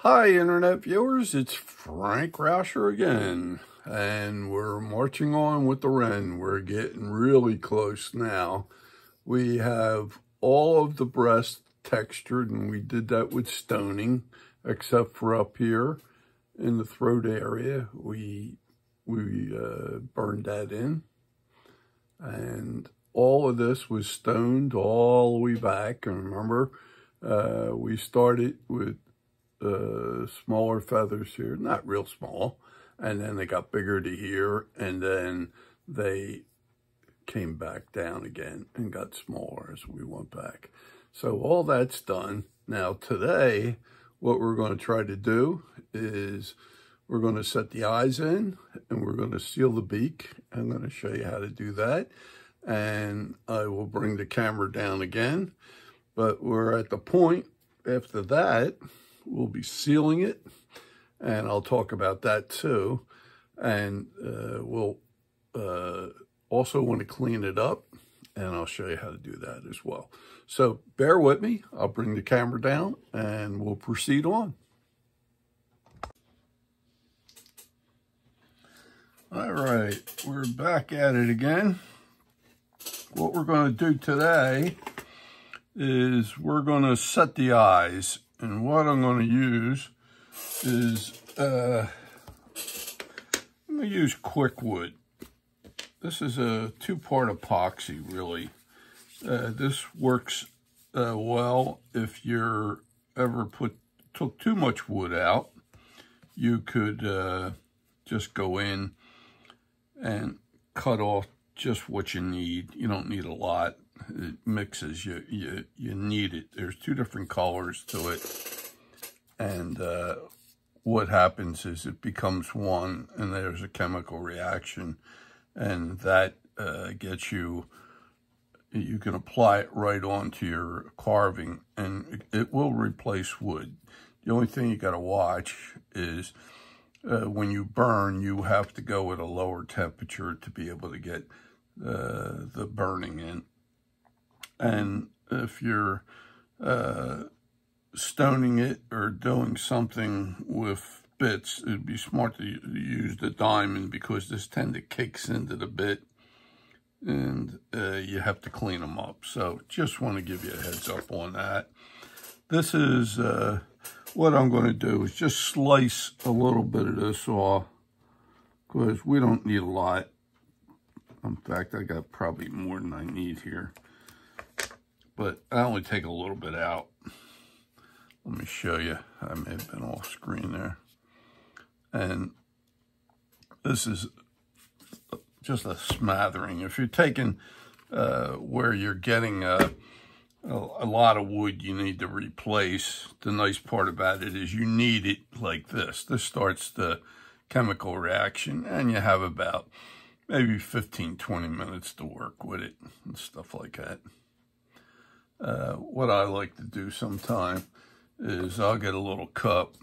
Hi, Internet viewers. It's Frank Rauscher again, and we're marching on with the wren. We're getting really close now. We have all of the breast textured, and we did that with stoning, except for up here in the throat area. We burned that in, and all of this was stoned all the way back. And remember, we started with smaller feathers here, not real small, and then they got bigger to here, and then they came back down again and got smaller as we went back. So all that's done. Now today, what we're going to try to do is we're going to set the eyes in, and we're going to seal the beak. I'm going to show you how to do that, and I will bring the camera down again. But we're at the point after that, we'll be sealing it, and I'll talk about that too. And we'll also want to clean it up, and I'll show you how to do that as well. So bear with me. I'll bring the camera down, and we'll proceed on. All right, we're back at it again. What we're going to do today is we're going to set the eyes. And what I'm going to use is, I'm going to use quickwood. This is a two-part epoxy, really. This works well if you're ever took too much wood out. You could just go in and cut off just what you need. You don't need a lot. It mixes, you need it. There's two different colors to it, and what happens is it becomes one, and there's a chemical reaction, and that gets you can apply it right onto your carving, and it will replace wood. The only thing you got to watch is when you burn, you have to go at a lower temperature to be able to get the burning in. And if you're stoning it or doing something with bits, it'd be smart to use the diamond, because this tend to kicks into the bit, and you have to clean them up. So just want to give you a heads up on that. This is what I'm going to do is just slice a little bit of this off, because we don't need a lot. In fact, I got probably more than I need here. But I only take a little bit out. Let me show you. I may have been off screen there. And this is just a smattering. If you're taking where you're getting a lot of wood you need to replace, the nice part about it is you need it like this. This starts the chemical reaction, and you have about maybe 15-20 minutes to work with it and stuff like that. What I like to do sometime is I'll get a little cup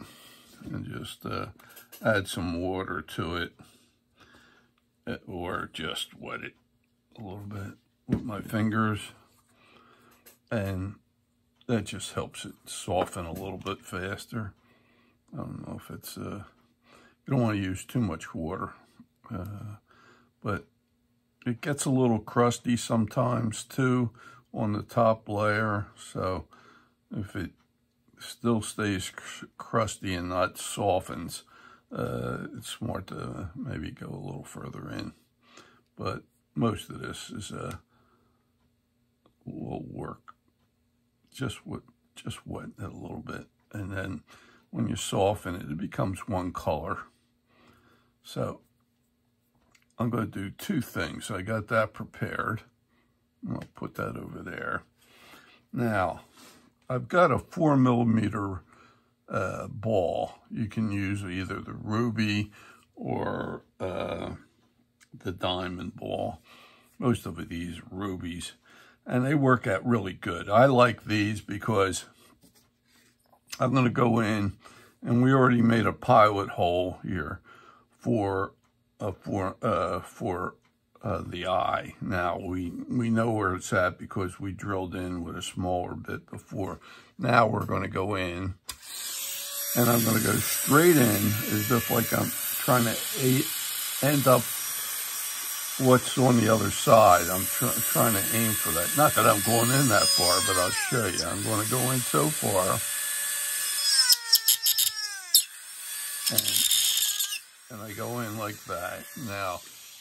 and just add some water to it, or just wet it a little bit with my fingers, and that just helps it soften a little bit faster. I don't know if it's, you don't want to use too much water, but it gets a little crusty sometimes too on the top layer, so if it still stays crusty and not softens, it's smart to maybe go a little further in. But most of this is will work. Just wet it a little bit, and then when you soften it, it becomes one color. So I'm going to do two things. I got that prepared. I'll put that over there. Now, I've got a 4mm ball. You can use either the ruby or the diamond ball. Most of these are rubies, and they work out really good. I like these because I'm going to go in, and we already made a pilot hole here for the eye. Now we know where it's at because we drilled in with a smaller bit before. Now we're going to go in and I'm going to go straight in as if like I'm trying to end up what's on the other side. I'm trying to aim for that. Not that I'm going in that far, but I'll show you. I'm going to go in so far. And I go in like that. Now,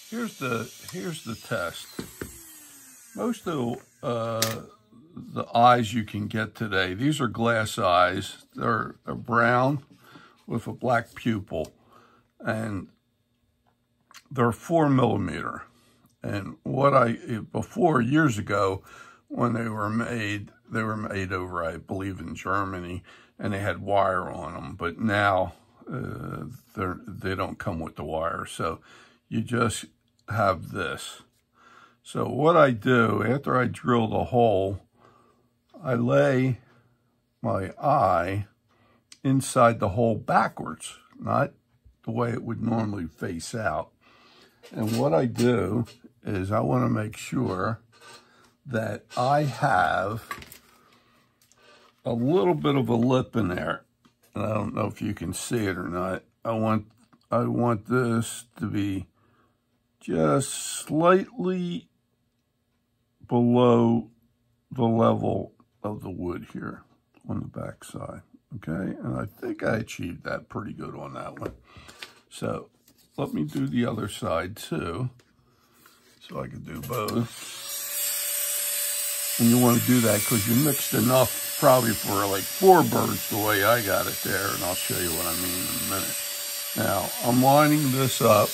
here's the test. Most of the eyes you can get today, these are glass eyes. They're brown with a black pupil, and they're 4 millimeter. And before, years ago, when they were made over, I believe, in Germany, and they had wire on them. But now they don't come with the wire, so you just have this. So what I do, after I drill the hole, I lay my eye inside the hole backwards, not the way it would normally face out. And what I do is I want to make sure that I have a little bit of a lip in there. And I don't know if you can see it or not. I want this to be just slightly below the level of the wood here on the back side. Okay, and I think I achieved that pretty good on that one. So let me do the other side too, so I can do both. And you want to do that because you mixed enough probably for like 4 birds the way I got it there, and I'll show you what I mean in a minute. Now, I'm lining this up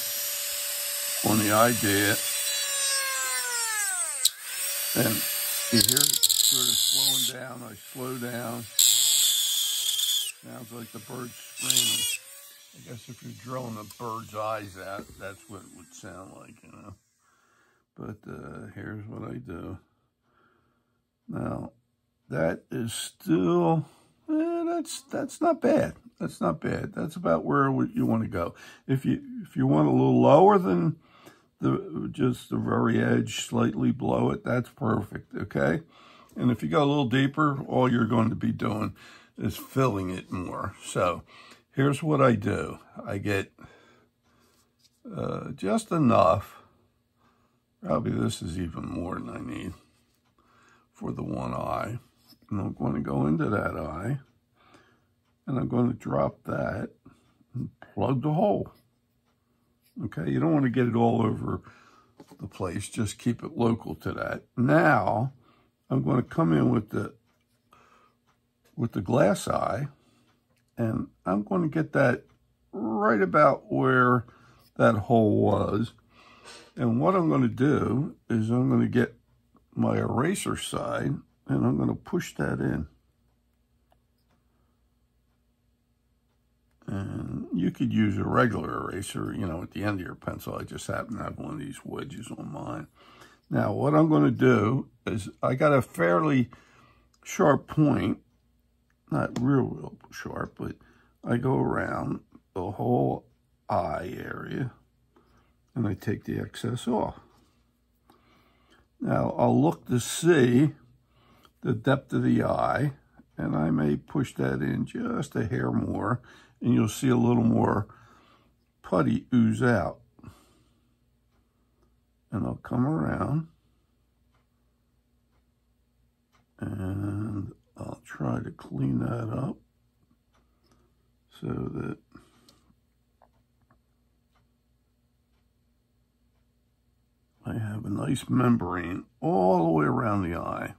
on the idea, and you hear it sort of slowing down. I slow down. Sounds like the bird's screaming. I guess if you're drilling a bird's eyes out, that's what it would sound like, you know. But here's what I do. Now, that is still, that's not bad. That's not bad. That's about where you want to go. If you want a little lower than just the very edge, slightly below it, that's perfect, okay? And if you go a little deeper, all you're going to be doing is filling it more. So here's what I do. I get just enough. Probably this is even more than I need for the one eye. And I'm going to go into that eye, and I'm going to drop that and plug the hole. Okay, you don't want to get it all over the place. Just keep it local to that. Now, I'm going to come in with the glass eye, and I'm going to get that right about where that hole was. And what I'm going to do is I'm going to get my eraser side, and I'm going to push that in. And you could use a regular eraser, you know, at the end of your pencil. I just happen to have one of these wedges on mine. Now, what I'm going to do is I got a fairly sharp point, not real sharp, but I go around the whole eye area, and I take the excess off. Now, I'll look to see the depth of the eye, and I may push that in just a hair more, and you'll see a little more putty ooze out. And I'll come around, and I'll try to clean that up so that I have a nice membrane all the way around the eye.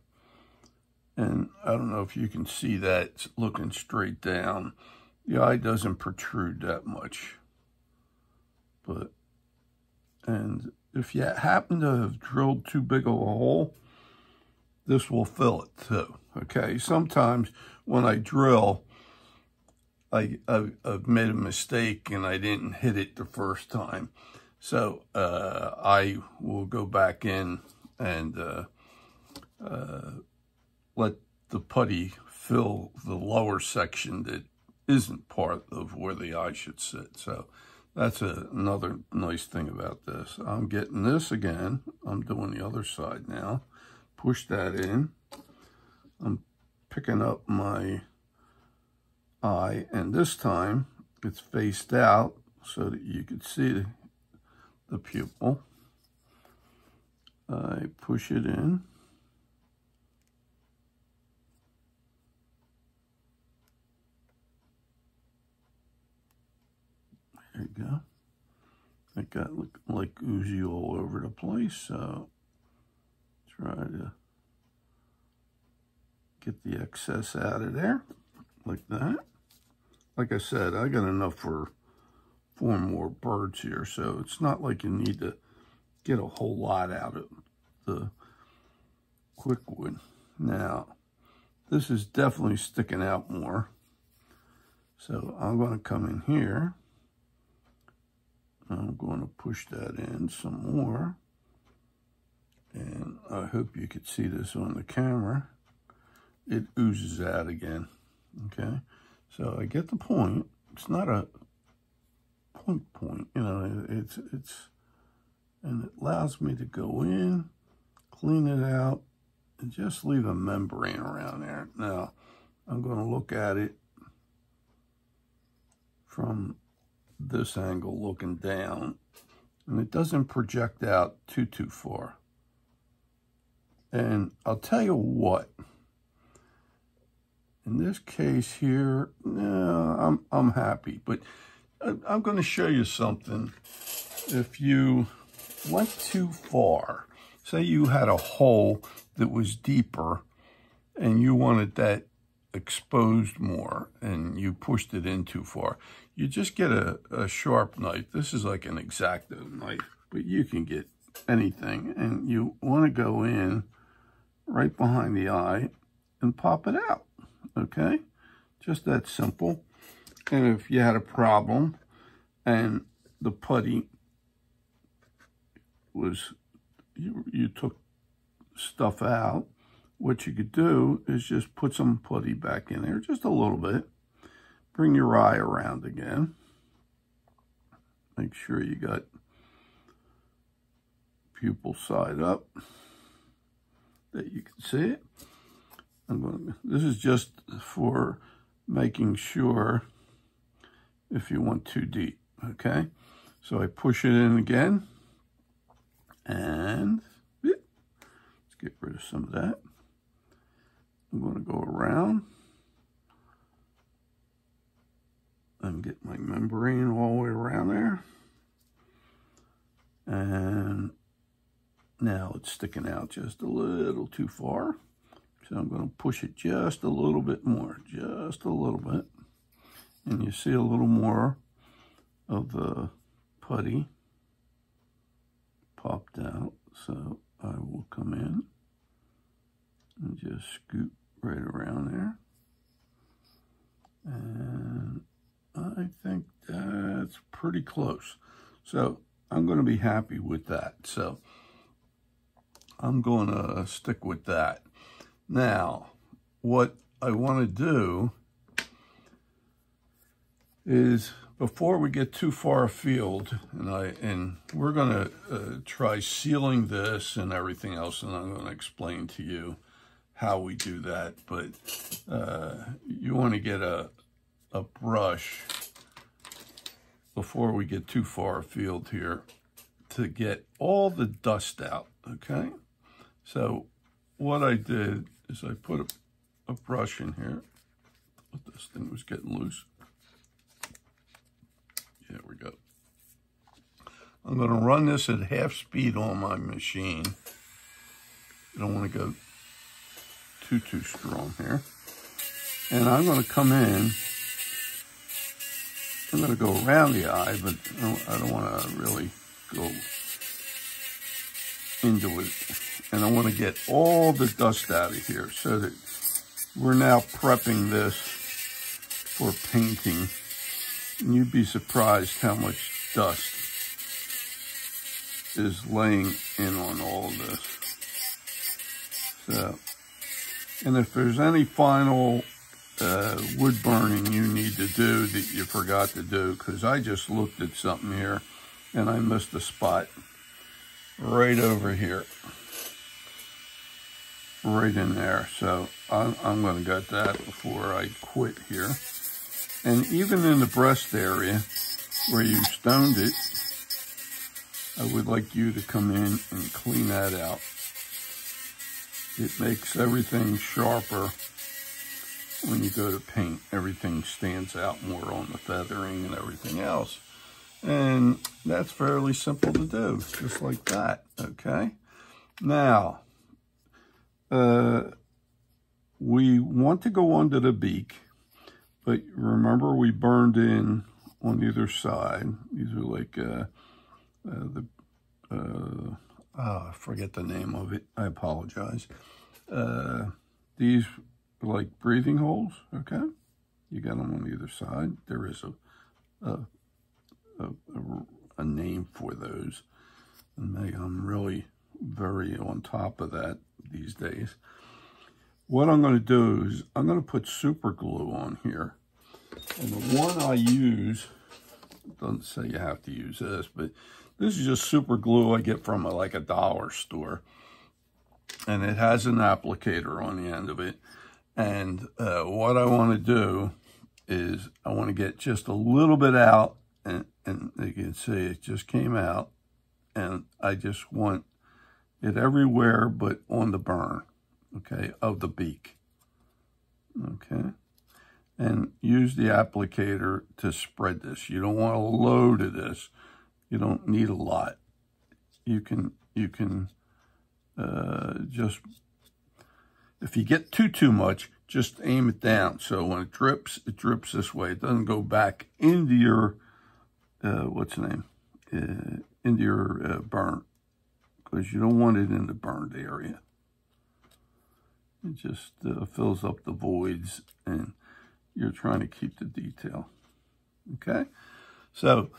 And I don't know if you can see that, it's looking straight down. The eye doesn't protrude that much. And if you happen to have drilled too big of a hole, this will fill it too, okay? Sometimes when I drill, I've made a mistake and I didn't hit it the first time. So I will go back in and let the putty fill the lower section that isn't part of where the eye should sit. So that's another nice thing about this. I'm getting this again. I'm doing the other side now. Push that in. I'm picking up my eye, and this time it's faced out so that you could see the pupil. I push it in. There you go. It got like oozy all over the place, so try to get the excess out of there, like that. Like I said, I got enough for 4 more birds here, so it's not like you need to get a whole lot out of the quickwood. Now, this is definitely sticking out more, so I'm going to come in here. I'm going to push that in some more, and I hope you could see this on the camera. It oozes out again, okay? So I get the point. It's not a point, you know, it's, and it allows me to go in, clean it out, and just leave a membrane around there. Now, I'm going to look at it from this angle looking down, and it doesn't project out too far. And I'll tell you what, in this case here, no, I'm happy, but I'm going to show you something. If you went too far, say you had a hole that was deeper and you wanted that exposed more and you pushed it in too far, you just get a sharp knife. This is like an X-Acto knife, but you can get anything, and you want to go in right behind the eye and pop it out, okay? Just that simple. And if you had a problem and the putty was, you took stuff out, what you could do is just put some putty back in there, just a little bit. Bring your eye around again. Make sure you got pupil side up, that you can see it. This is just for making sure if you want too deep, okay? So I push it in again, and let's get rid of some of that. I'm going to go around and get my membrane all the way around there. And now it's sticking out just a little too far. So I'm going to push it just a little bit more, just a little bit. And you see a little more of the putty popped out. So I will come in and just scoop right around there. And I think that's pretty close. So I'm going to be happy with that. So I'm going to stick with that. Now, what I want to do is, before we get too far afield, and we're going to try sealing this and everything else, and I'm going to explain to you how we do that. But you want to get a brush before we get too far afield here to get all the dust out, okay? So what I did is I put a brush in here. But this thing was getting loose. There we go. I'm going to run this at half speed on my machine. I don't want to go too strong here. And I'm going to come in. I'm going to go around the eye, but I don't want to really go into it. And I want to get all the dust out of here so that we're now prepping this for painting. And you'd be surprised how much dust is laying in on all of this. So, and if there's any final wood burning you need to do that you forgot to do, because I just looked at something here and I missed a spot right over here, right in there. So I'm going to get that before I quit here. And even in the breast area where you stoned it, I would like you to come in and clean that out. It makes everything sharper when you go to paint. Everything stands out more on the feathering and everything else. And that's fairly simple to do, just like that, okay? Now, we want to go under the beak, but remember we burned in on either side. These are like I forget the name of it. I apologize. These are like breathing holes, okay? You got them on either side. There is a name for those. And I'm really very on top of that these days. What I'm going to do is I'm going to put super glue on here. And the one I use, doesn't say you have to use this, but this is just super glue I get from like a dollar store. And it has an applicator on the end of it. And what I want to do is I want to get just a little bit out. And you can see it just came out. And I just want it everywhere but on the burn, okay, of the beak. Okay. And use the applicator to spread this. You don't want a load of this. You don't need a lot. You can just, if you get too much, just aim it down. So when it drips this way. It doesn't go back into your, what's the name? Into your burn. Because you don't want it in the burned area. It just fills up the voids and you're trying to keep the detail. Okay? So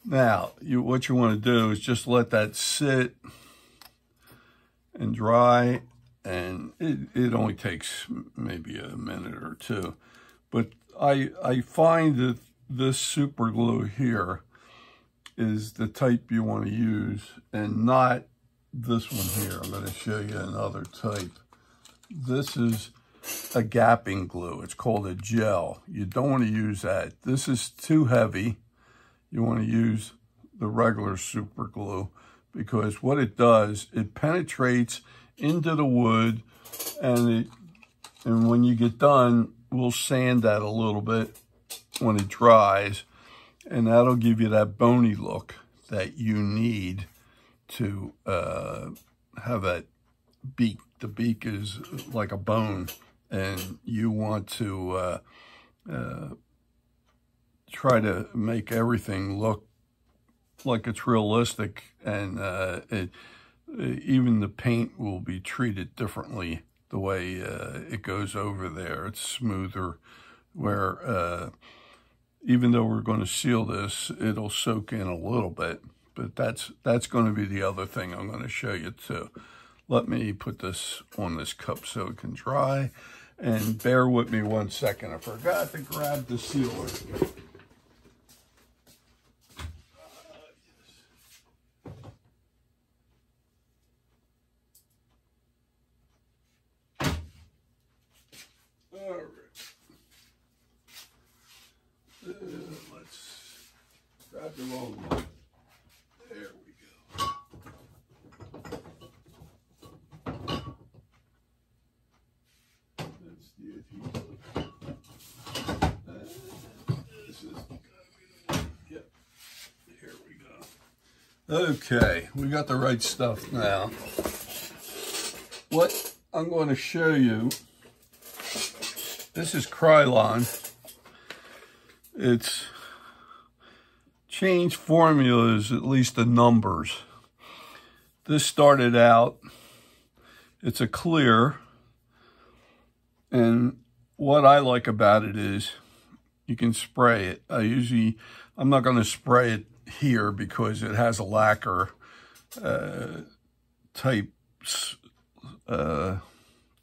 now what you want to do is just let that sit and dry, and it only takes maybe a minute or two. But I find that this super glue here is the type you want to use and not this one here. I'm going to show you another type. This is a gapping glue. It's called a gel. You don't want to use that. This is too heavy. You want to use the regular super glue because what it does, it penetrates into the wood, and when you get done, we'll sand that a little bit when it dries, and that'll give you that bony look that you need to have that beak. The beak is like a bone, and you want to try to make everything look like it's realistic, and even the paint will be treated differently the way it goes over there. It's smoother, where even though we're going to seal this, it'll soak in a little bit, but that's going to be the other thing I'm going to show you too. Let me put this on this cup so it can dry, and bear with me 1 second. I forgot to grab the sealer. All right. Let's grab the wrong one. There we go. That's the adhesive. This is gotta be the one. Yep. Here we go. Okay, we got the right stuff now. What I'm going to show you, this is krylon. It's changed formulas, at least the numbers. This started out, it's a clear, and what I like about it is you can spray it. I'm not going to spray it here because it has a lacquer type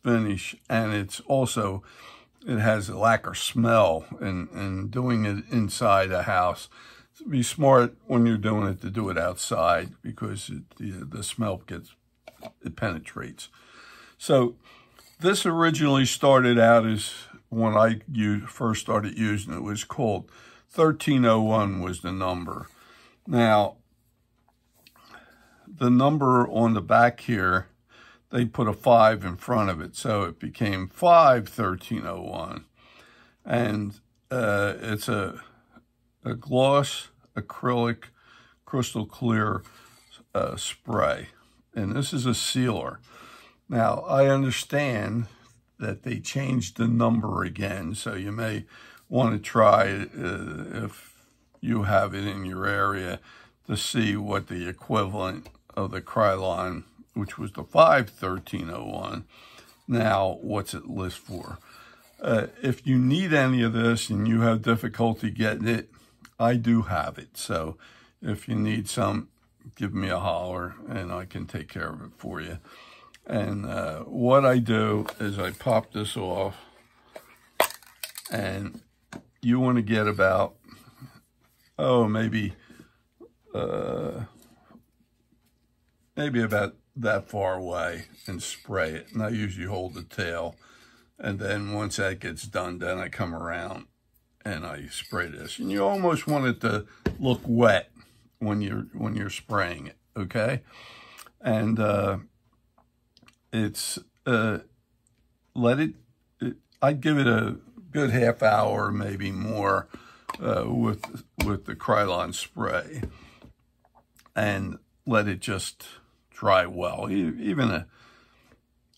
finish, and it's also, it has a lacquer smell, and doing it inside a house, be smart when you're doing it to do it outside because the smell it penetrates. So this originally started out as when I first started using it, was called 1301 was the number. Now, the number on the back here, they put a 5 in front of it, so it became 51301. And it's a gloss acrylic crystal clear spray, and this is a sealer. Now, I understand that they changed the number again, so you may want to try it if you have it in your area to see what the equivalent of the krylon, which was the 51301, now what's it list for. If you need any of this and you have difficulty getting it, I do have it. So if you need some, give me a holler and I can take care of it for you. And what I do is I pop this off, and you want to get about, maybe about that far away and spray it. And I usually hold the tail. And then once that gets done, then I come around and I spray this. And you almost want it to look wet when you're spraying it, okay? And I'd give it a good half hour, maybe more, with the krylon spray, and let it just dry well. Even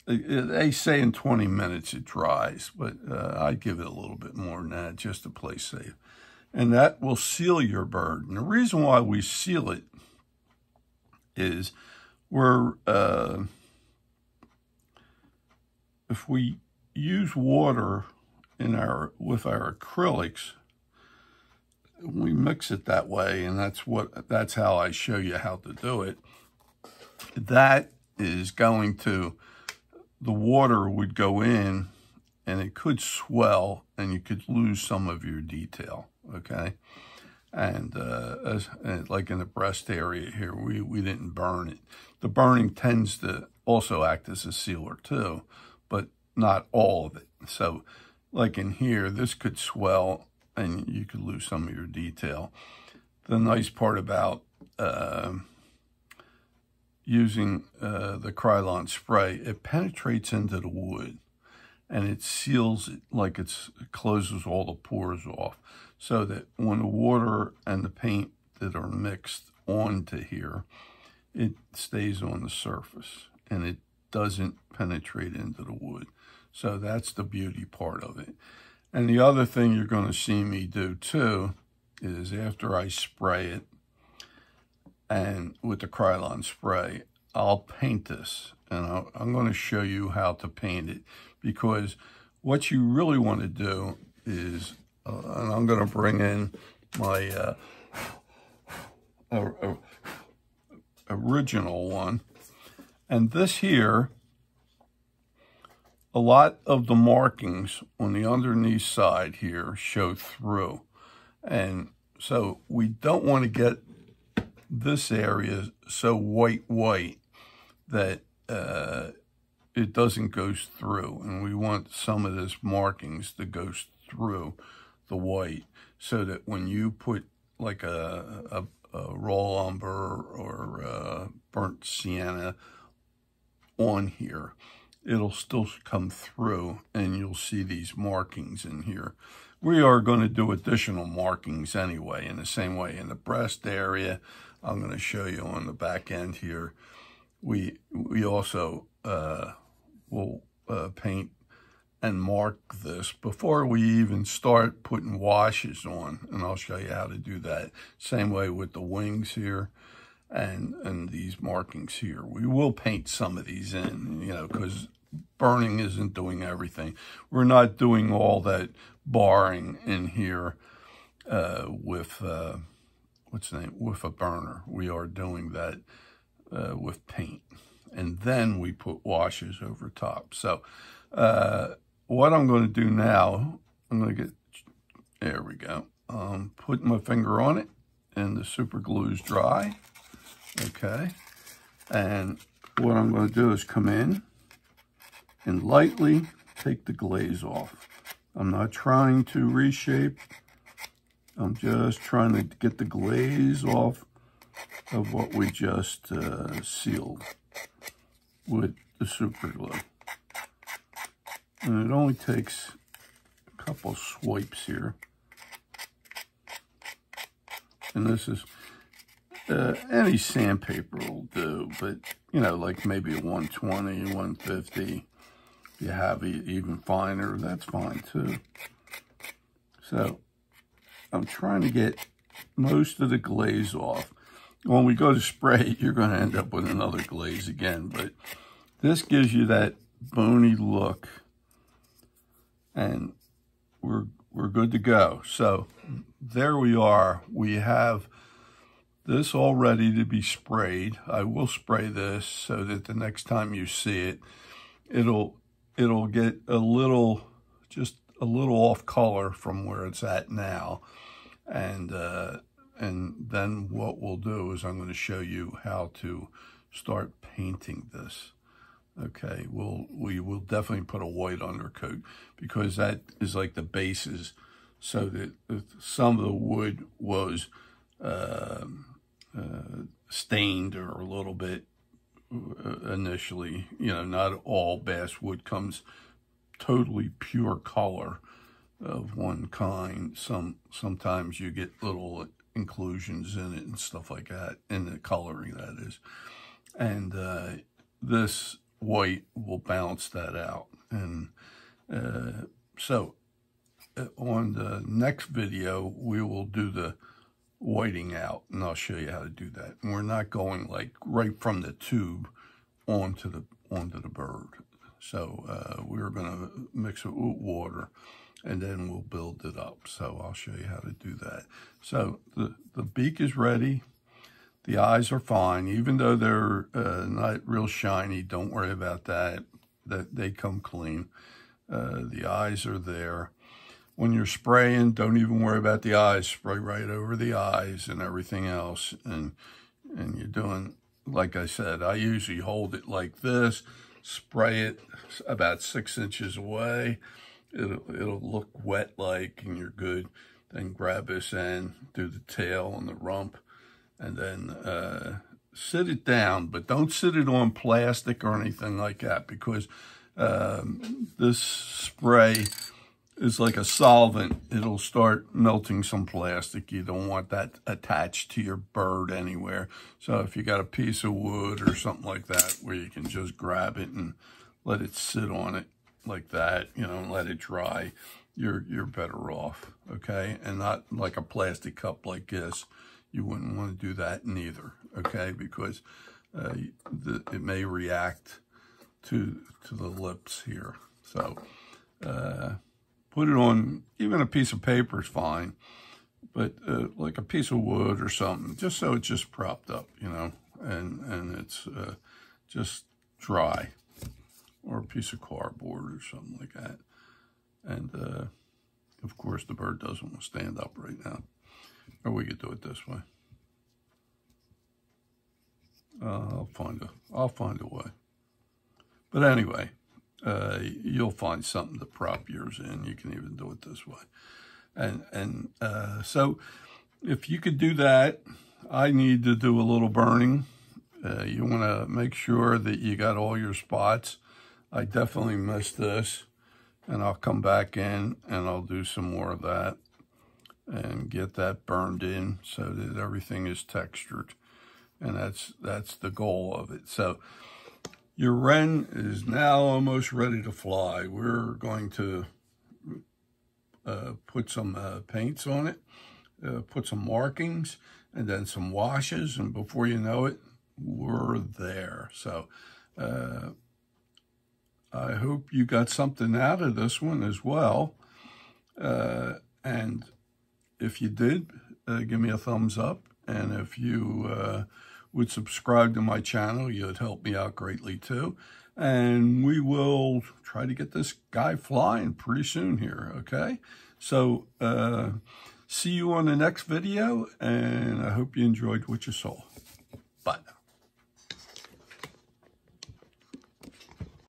they say in 20 minutes it dries, but I'd give it a little bit more than that just to play safe. And that will seal your bird. And the reason why we seal it is if we use water with our acrylics, we mix it that way, and that's how I show you how to do it. That is going to, the water would go in and it could swell and you could lose some of your detail, okay? And like in the breast area here, we didn't burn it. The burning tends to also act as a sealer too, but not all of it. So like in here, this could swell and you could lose some of your detail. The nice part about using the krylon spray, it penetrates into the wood and it seals it, like it closes all the pores off, so that when the water and the paint that are mixed onto here, it stays on the surface and it doesn't penetrate into the wood. So that's the beauty part of it. And the other thing you're going to see me do too is after I spray it, and with the krylon spray, I'll paint this. And I'm going to show you how to paint it, because what you really want to do is, and I'm going to bring in my original one. And this here, a lot of the markings on the underneath side here show through. And so we don't want to get this area so white that it doesn't go through. And we want some of this markings to go through the white, so that when you put like a raw umber or burnt sienna on here, it'll still come through and you'll see these markings in here. We are going to do additional markings anyway, in the same way in the breast area. I'm going to show you on the back end here. We also will paint and mark this before we even start putting washes on, and I'll show you how to do that. Same way with the wings here and these markings here. We will paint some of these in, you know, because burning isn't doing everything. We're not doing all that barring in here with with a burner. We are doing that with paint, and then we put washes over top. So what I'm going to do now, I'm going to get, there we go, putting my finger on it, and the super glue is dry. Okay, and what I'm going to do is come in and lightly take the glaze off. I'm not trying to reshape. I'm just trying to get the glaze off of what we just sealed with the super glue. And it only takes a couple swipes here. And this is, any sandpaper will do, but, you know, like maybe a 120, 150. If you have even finer, that's fine too. So, I'm trying to get most of the glaze off. When we go to spray, you're going to end up with another glaze again, but this gives you that bony look, and we're good to go. So there we are. We have this all ready to be sprayed. I will spray this so that the next time you see it, it'll get a little, just a little off color from where it's at now. And then what we'll do is I'm going to show you how to start painting this. Okay, we will definitely put a white undercoat, because that is like the basis, so that some of the wood was stained or a little bit initially. You know, not all basswood comes totally pure color of one kind. Sometimes you get little inclusions in it and stuff like that, in the coloring, that is. And this white will balance that out. And so on the next video, we will do the whiting out, and I'll show you how to do that. And we're not going like right from the tube onto the bird. So we're going to mix it with water, and then we'll build it up. So I'll show you how to do that. So the beak is ready. The eyes are fine, even though they're not real shiny. Don't worry about that. That they come clean. The eyes are there. When you're spraying, don't even worry about the eyes. Spray right over the eyes and everything else. And you're doing, like I said, I usually hold it like this, spray it about 6 inches away. It'll look wet like, and you're good. Then grab this end, do the tail and the rump, and then sit it down, but don't sit it on plastic or anything like that, because this spray is like a solvent. It'll start melting some plastic. You don't want that attached to your bird anywhere. So if you got a piece of wood or something like that where you can just grab it and let it sit on it like that, you know, and let it dry, you're better off, okay? And not like a plastic cup like this. You wouldn't want to do that neither, okay? Because it may react to the lips here. So put it on, even a piece of paper is fine, but like a piece of wood or something, just so it's just propped up, you know, and it's just dry, or a piece of cardboard or something like that. And of course the bird doesn't want to stand up right now. Or we could do it this way. I'll find a way. But anyway, you'll find something to prop yours in. You can even do it this way. And so if you could do that, I need to do a little burning. You want to make sure that you got all your spots. I definitely missed this, and I'll come back in and I'll do some more of that and get that burned in so that everything is textured. And that's the goal of it. So your wren is now almost ready to fly. We're going to put some paints on it, put some markings, and then some washes, and before you know it, we're there. So I hope you got something out of this one as well. And if you did, give me a thumbs up. And if you would subscribe to my channel, you'd help me out greatly too. And we will try to get this guy flying pretty soon here, okay? So see you on the next video, and I hope you enjoyed what you saw. Bye now.